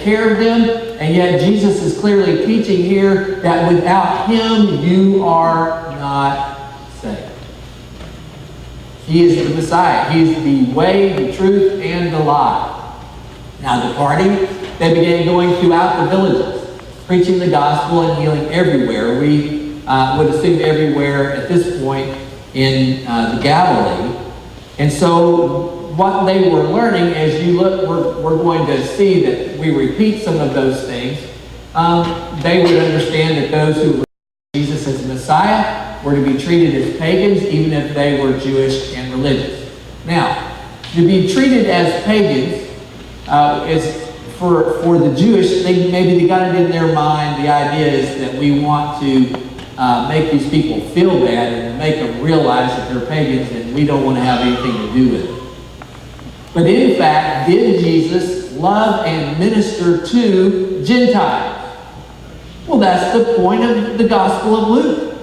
care of them, and yet Jesus is clearly teaching here that without him, you are not saved. He is the Messiah. He is the way, the truth, and the life. Now, departing, they began going throughout the villages, preaching the gospel and healing everywhere. We would assume everywhere at this point in the Galilee. And so what they were learning, as you look, we're going to see that we repeat some of those things. They would understand that those who were Jesus as Messiah were to be treated as pagans, even if they were Jewish and religious. Now, to be treated as pagans is for the Jewish, maybe they got it in their mind. The idea is that we want to make these people feel bad and make them realize that they're pagans and we don't want to have anything to do with it. But in fact, did Jesus love and minister to Gentiles? Well, that's the point of the Gospel of Luke.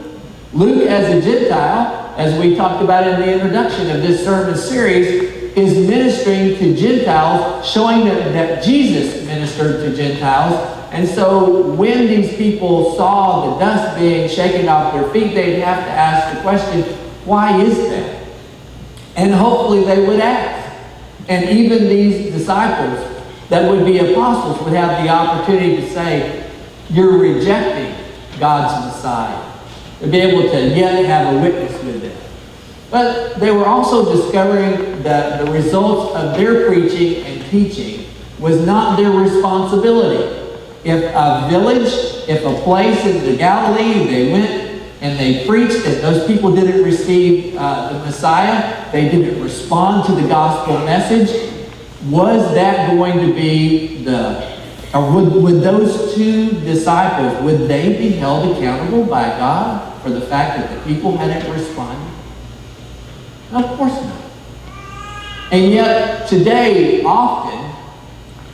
Luke, as a Gentile, as we talked about in the introduction of this sermon series, is ministering to Gentiles, showing that Jesus ministered to Gentiles. And so when these people saw the dust being shaken off their feet, they'd have to ask the question, why is that? And hopefully they would ask. And even these disciples that would be apostles would have the opportunity to say, you're rejecting God's Messiah. To be able to yet have a witness with them. But they were also discovering that the results of their preaching and teaching was not their responsibility. If a village, if a place in the Galilee, they went and they preached and those people didn't receive the Messiah, they didn't respond to the gospel message, was that going to be would those two disciples, would they be held accountable by God for the fact that the people hadn't responded? No, of course not. And yet, today, often,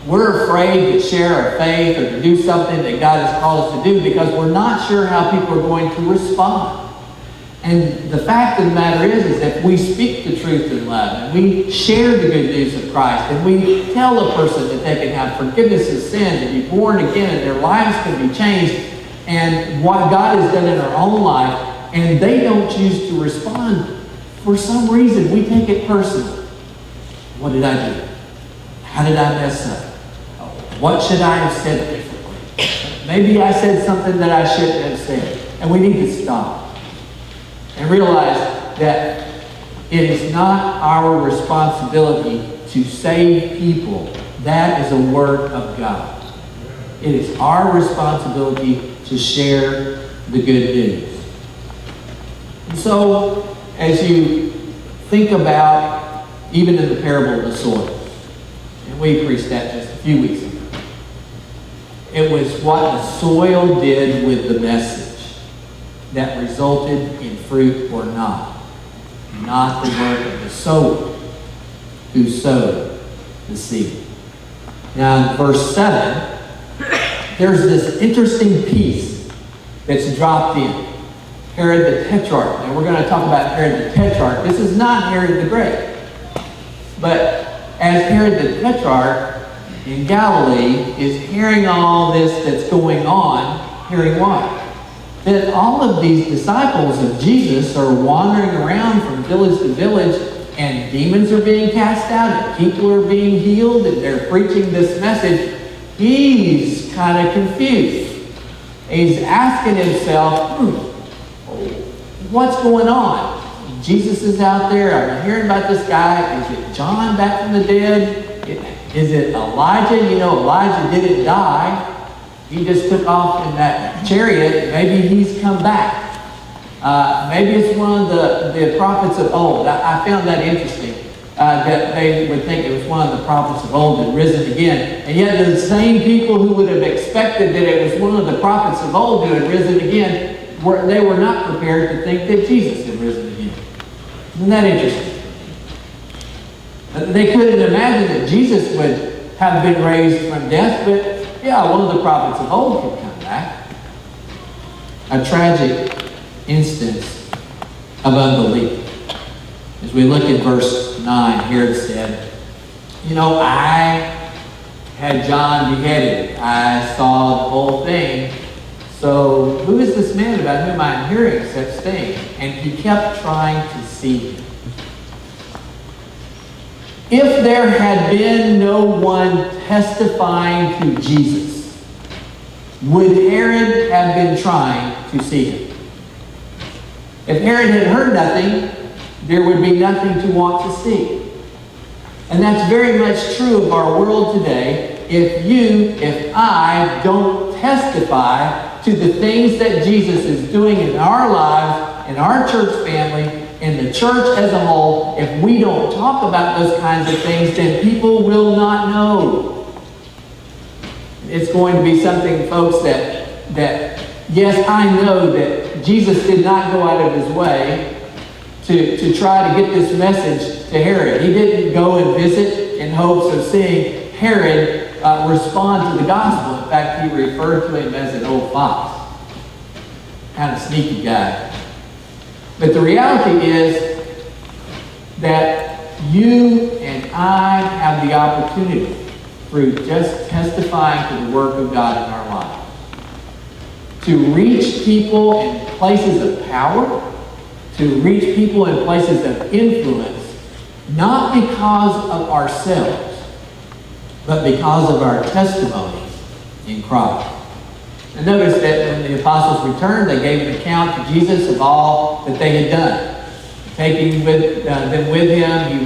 we're afraid to share our faith or to do something that God has called us to do because we're not sure how people are going to respond. And the fact of the matter is that we speak the truth in love and we share the good news of Christ and we tell a person that they can have forgiveness of sin and be born again and their lives can be changed and what God has done in our own life, and they don't choose to respond. For some reason, we take it personally. What did I do? How did I mess up? What should I have said differently? Maybe I said something that I shouldn't have said. And we need to stop and realize that it is not our responsibility to save people. That is a work of God. It is our responsibility to share the good news. And so, as you think about, even in the parable of the soil, and we preached that just a few weeks ago, it was what the soil did with the message that resulted in fruit or not the work of the sower who sowed the seed. Now in verse 7, there's this interesting piece that's dropped in. Herod the Tetrarch. And we're going to talk about Herod the Tetrarch. This is not Herod the Great. But as Herod the Tetrarch in Galilee is hearing all this that's going on, hearing what? That all of these disciples of Jesus are wandering around from village to village and demons are being cast out and people are being healed and they're preaching this message. He's kind of confused. He's asking himself, what's going on? Jesus is out there. I'm hearing about this guy. Is it John back from the dead? Is it Elijah? You know, Elijah didn't die. He just took off in that chariot. Maybe he's come back. Maybe it's one of the prophets of old. I found that interesting. That they would think it was one of the prophets of old had risen again. And yet the same people who would have expected that it was one of the prophets of old who had risen again, they were not prepared to think that Jesus had risen again. Isn't that interesting? They couldn't imagine that Jesus would have been raised from death, but yeah, one of the prophets of old could come back. A tragic instance of unbelief. As we look at verse 9, Herod said, I had John beheaded. I saw the whole thing. So who is this man about whom I am hearing such things? And he kept trying to see him. If there had been no one testifying to Jesus, would Herod have been trying to see him? If Herod had heard nothing, there would be nothing to want to see. And that's very much true of our world today. If I don't testify to the things that Jesus is doing in our lives, in our church family, in the church as a whole, if we don't talk about those kinds of things, then people will not know. It's going to be something, folks, that yes, I know that Jesus did not go out of his way to try to get this message to Herod. He didn't go and visit in hopes of seeing Herod respond to the gospel. In fact, he referred to him as an old fox. Kind of sneaky guy. But the reality is that you and I have the opportunity, through just testifying to the work of God in our lives, to reach people in places of power, to reach people in places of influence, not because of ourselves, but because of our testimony in Christ. And notice that when the apostles returned, they gave an account to Jesus of all that they had done. Taking them with him, he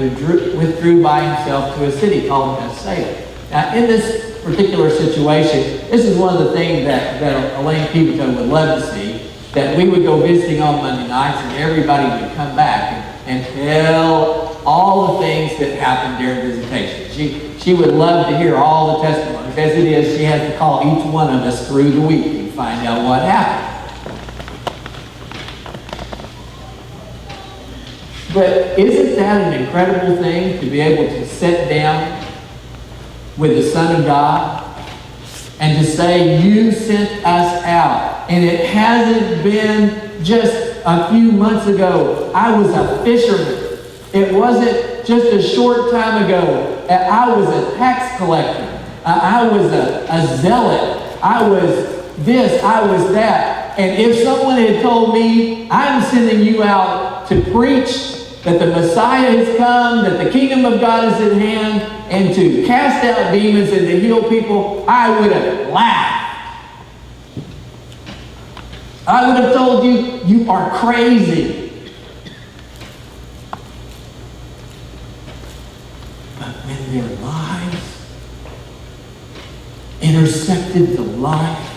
withdrew by himself to a city called Bethsaida. Now, in this particular situation, this is one of the things that Elaine Peeberton would love to see, that we would go visiting on Monday nights and everybody would come back and tell all the things that happened during visitation. She would love to hear all the testimonies. As it is, she has to call each one of us through the week and find out what happened. But isn't that an incredible thing, to be able to sit down with the Son of God and to say, you sent us out? And it hasn't been just a few months ago. I was a fisherman. It wasn't just a short time ago. I was a tax collector. I was a zealot. I was this, I was that. And if someone had told me, I'm sending you out to preach that the Messiah has come, that the kingdom of God is at hand, and to cast out demons and to heal people, I would have laughed. I would have told you, you are crazy. But when their lives intersected the life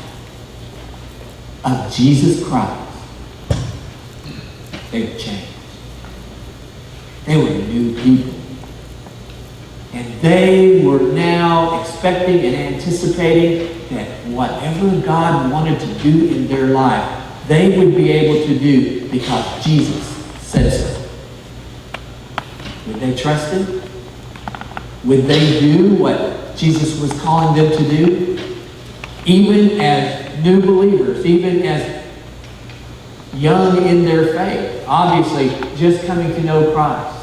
of Jesus Christ, they were changed. They were new people. And they were now expecting and anticipating that whatever God wanted to do in their life, they would be able to do because Jesus said so. Would they trust him? Would they do what Jesus was calling them to do? Even as new believers, even as young in their faith, obviously just coming to know Christ.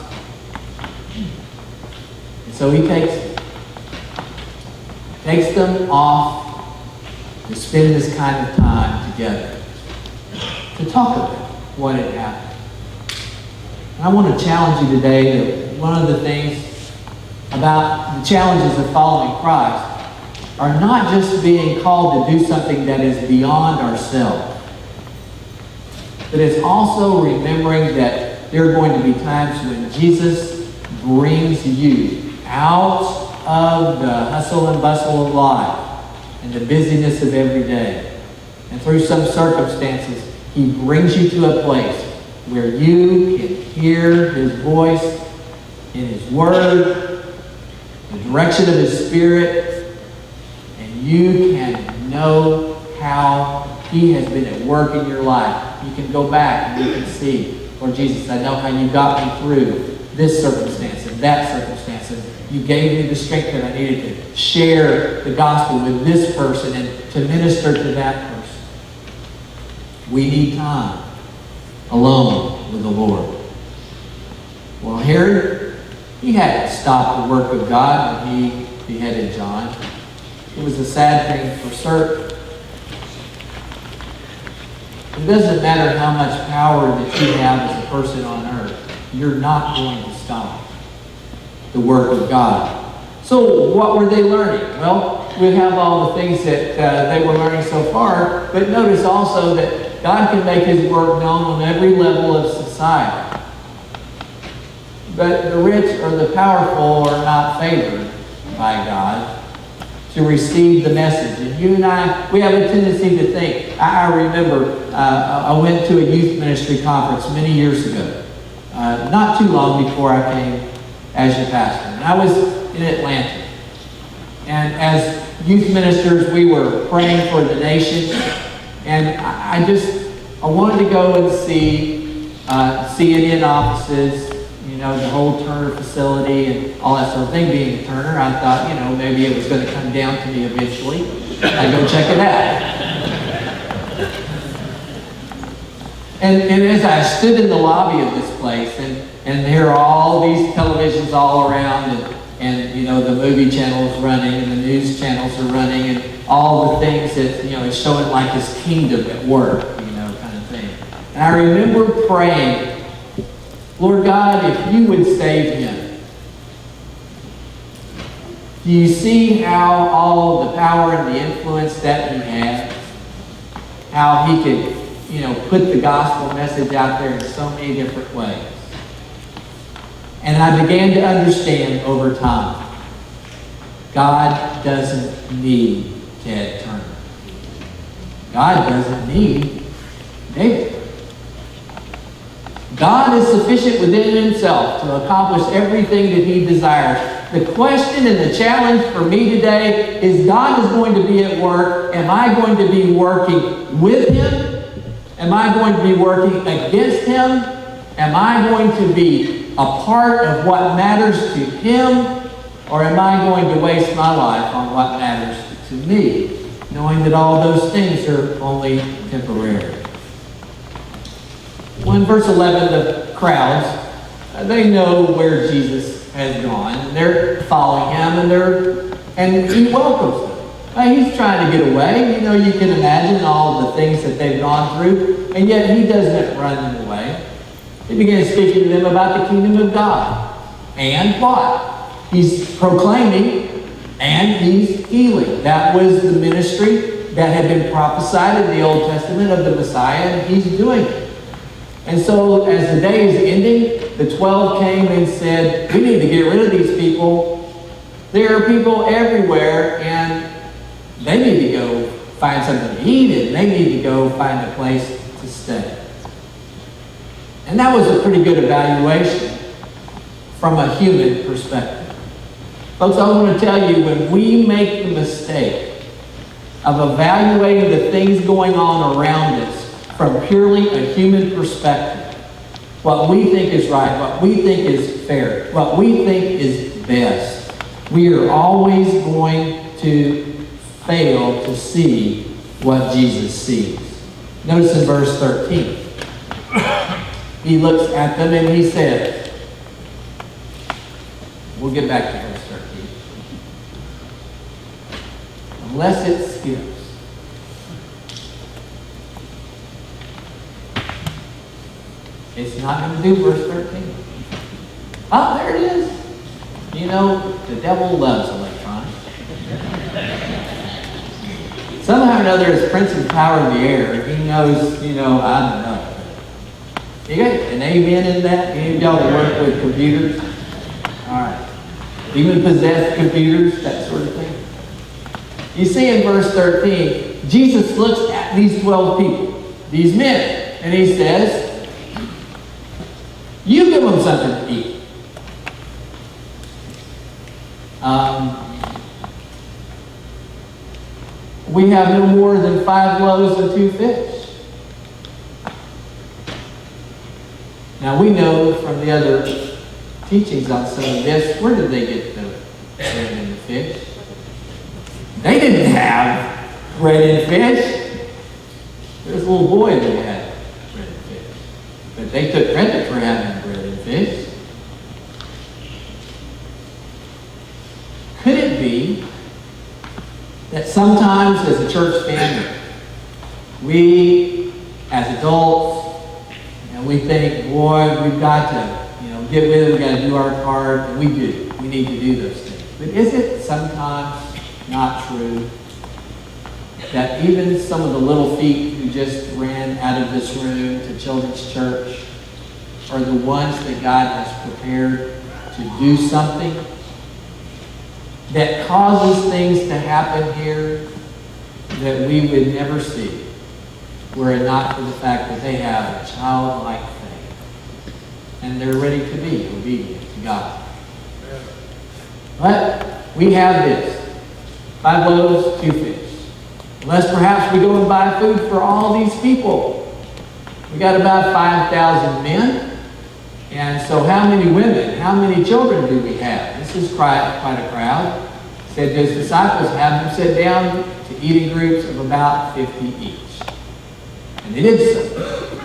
And so he takes them off to spend this kind of time together, to talk about what had happened. And I want to challenge you today that one of the things about the challenges of following Christ are not just being called to do something that is beyond ourselves, but it's also remembering that there are going to be times when Jesus brings you out of the hustle and bustle of life and the busyness of every day. And through some circumstances, he brings you to a place where you can hear his voice in his word, the direction of his spirit, and you can know how he has been at work in your life. You can go back and you can see, Lord Jesus, I know how you got me through this circumstance and that circumstance. And you gave me the strength that I needed to share the gospel with this person and to minister to that person. We need time alone with the Lord. Well, Herod, he hadn't stopped the work of God when he beheaded John. It was a sad thing for certain. It doesn't matter how much power that you have as a person on earth. You're not going to stop the work of God. So what were they learning? Well, we have all the things that they were learning so far, but notice also that God can make his work known on every level of society. But the rich or the powerful are not favored by God to receive the message. And you and I, we have a tendency to think. I remember I went to a youth ministry conference many years ago, not too long before I came as your pastor. And I was in Atlanta. And as youth ministers, we were praying for the nation. And I wanted to go and see CNN offices, the whole Turner facility and all that sort of thing. Being a Turner, I thought, maybe it was going to come down to me eventually. I'd go check it out. And as I stood in the lobby of this place, and there are all these televisions all around, and the movie channels running, and the news channels are running, and all the things that, it's showing like his kingdom at work, kind of thing. And I remember praying, Lord God, if you would save him. Do you see how all the power and the influence that he has? How he could, put the gospel message out there in so many different ways. And I began to understand over time, God doesn't need Ted Turner. God doesn't need David. God is sufficient within himself to accomplish everything that he desires. The question and the challenge for me today is, God is going to be at work. Am I going to be working with him? Am I going to be working against him? Am I going to be a part of what matters to him? Or am I going to waste my life on what matters to me, knowing that all those things are only temporary? Well, in verse 11, the crowds, they know where Jesus has gone, and they're following him, and he welcomes them. He's trying to get away. You can imagine all the things that they've gone through, and yet he doesn't run them away. He begins speaking to them about the kingdom of God. And what? He's proclaiming, and he's healing. That was the ministry that had been prophesied in the Old Testament of the Messiah, and he's doing it. And so as the day is ending, the 12 came and said, we need to get rid of these people. There are people everywhere, and they need to go find something to eat, and they need to go find a place to stay. And that was a pretty good evaluation from a human perspective. Folks, I want to tell you, when we make the mistake of evaluating the things going on around us from purely a human perspective, what we think is right, what we think is fair, what we think is best, we are always going to fail to see what Jesus sees. Notice in verse 13, he looks at them and he says, we'll get back to verse 13. Unless it skips. It's not going to do verse 13. Oh, there it is. The devil loves electronics. Somehow or another, as Prince of Power of the Air, he knows, I don't know. You got an amen in that? Any of y'all that work with computers? All right. Demon-possessed computers, that sort of thing. You see in verse 13, Jesus looks at these 12 people, these men, and he says, you give them something to eat. We have no more than 5 loaves and 2 fish. Now we know from the other teachings on some of this, where did they get the bread and the fish? They didn't have bread and fish. There was a little boy that had bread and fish. But they took credit for having bread and fish. Could it be that sometimes as a church family, we as adults, and we think, boy, we've got to, get with it, we've got to do our part, and we do. We need to do those things. But is it sometimes not true that even some of the little feet who just ran out of this room to Children's Church are the ones that God has prepared to do something that causes things to happen here that we would never see were it not for the fact that they have a childlike faith and they're ready to be obedient to God. But we have this: 5 loaves, 2 fish. Unless perhaps we go and buy food for all these people. We got about 5,000 men. And so how many women, how many children do we have? This is quite a crowd. Said his disciples have them sit down to eating groups of about 50 each. And they did so.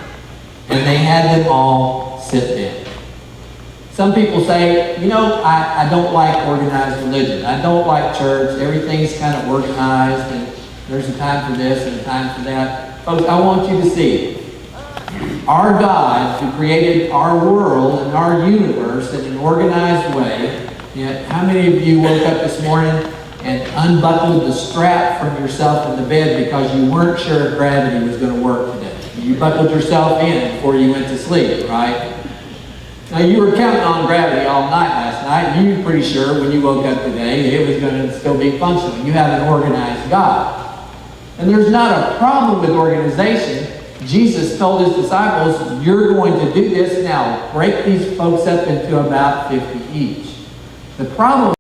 And they had them all sit down. Some people say, I don't like organized religion. I don't like church. Everything's kind of organized, and there's a time for this and a time for that. Folks, I want you to see our God, who created our world and our universe in an organized way. How many of you woke up this morning and unbuckled the strap from yourself in the bed because you weren't sure if gravity was going to work today? You buckled yourself in before you went to sleep, right? Now, you were counting on gravity all night last night, and you were pretty sure when you woke up today it was going to still be functional. You have an organized God. And there's not a problem with organization. Jesus told his disciples, you're going to do this now. Break these folks up into about 50 each. The problem